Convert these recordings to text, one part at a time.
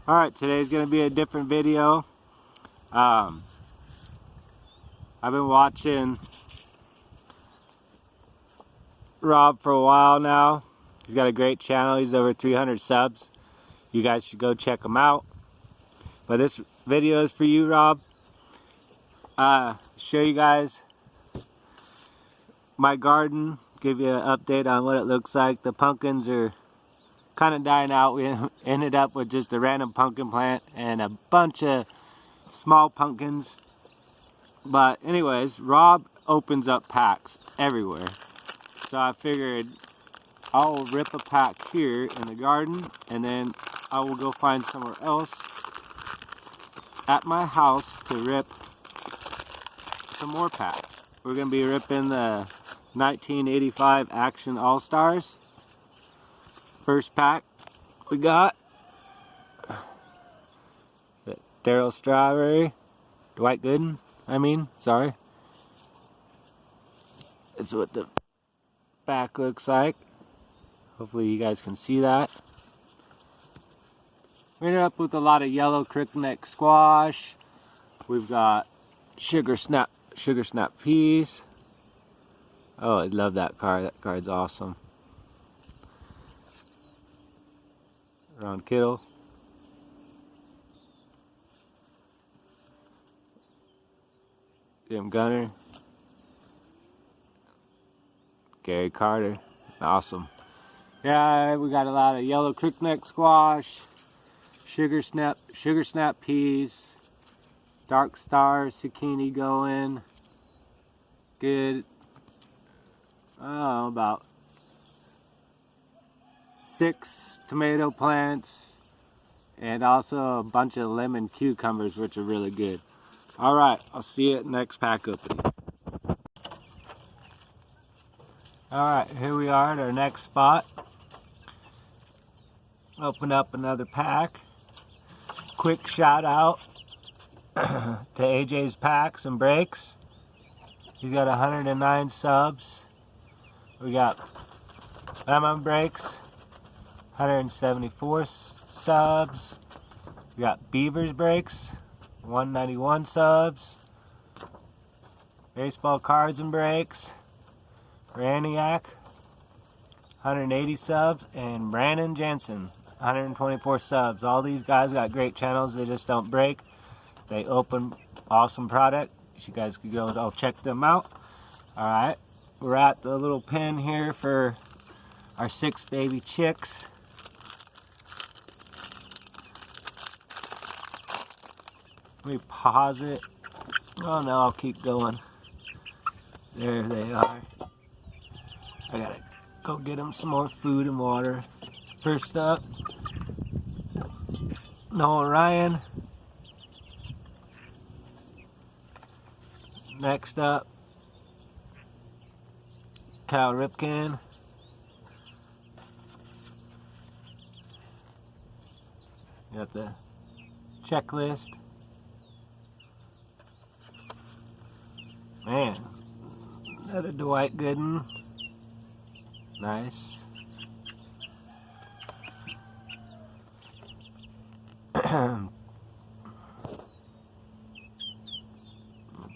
Alright, today's going to be a different video. I've been watching Rob for a while now. He's got a great channel. He's over 300 subs. You guys should go check him out. But this video is for you, Rob. Show you guys my garden. Give you an update on what it looks like. The pumpkins are kind of dying out. We ended up with just a random pumpkin plant and a bunch of small pumpkins. But anyways, Rob opens up packs everywhere. So I figured I'll rip a pack here in the garden, and then I will go find somewhere else at my house to rip some more packs. We're going to be ripping the 1985 Action All-Stars. First pack we got Daryl Strawberry, Dwight Gooden, sorry. That's what the back looks like. Hopefully you guys can see that. We ended up with a lot of yellow crickneck squash. We've got sugar snap peas. Oh, I love that card. That card's awesome. Ron Kittle. Jim Gunner. Gary Carter. Awesome. Yeah, we got a lot of yellow crickneck squash, sugar snap peas, dark star zucchini going. Good. Oh, about 6 tomato plants, and also a bunch of lemon cucumbers, which are really good. Alright, I'll see you at the next pack opening. Alright, here we are at our next spot. Open up another pack. Quick shout out to AJ's Packs and Breaks. He's got 109 subs. We got Bama Breaks, 174 subs. We got Beaver Breaks, 191 subs. Baseball Cards and Breaks, Brainac, 180 subs, and Jensen, 124 subs. All these guys got great channels. They just don't break. They open awesome product. You guys could go and check them out. Alright, we're at the little pen here for our 6 baby chicks. Let me pause it. Oh no, I'll keep going. There they are. I gotta go get them some more food and water. First up, Noah Ryan. Next up, Cal Ripken. Got the checklist. Man, another Dwight Gooden. Nice.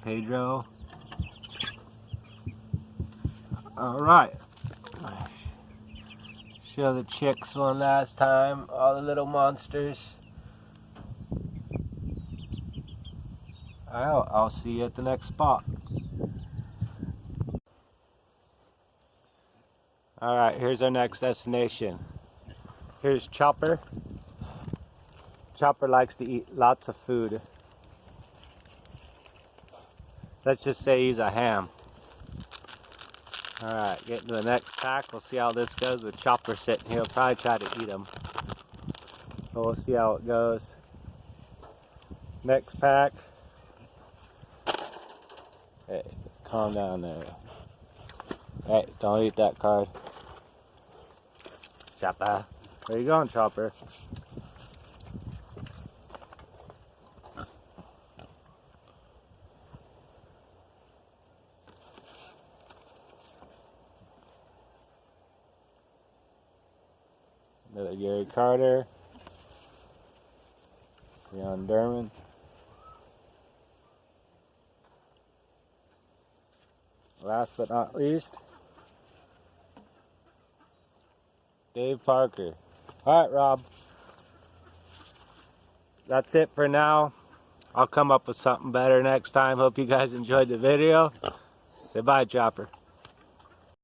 Pedro. Alright. Show the chicks one last time. All the little monsters. I'll see you at the next spot. Alright, here's our next destination. Here's Chopper. Chopper likes to eat lots of food. Let's just say he's a ham. Alright, getting to the next pack. We'll see how this goes with Chopper sitting here. He'll probably try to eat them. But we'll see how it goes. Next pack. Hey, calm down there. Hey, don't eat that card. Chopper. Where you going, Chopper? Another Gary Carter. Leon Derman. Last but not least, Dave Parker. Alright, Rob. That's it for now. I'll come up with something better next time. Hope you guys enjoyed the video. Say bye, Chopper.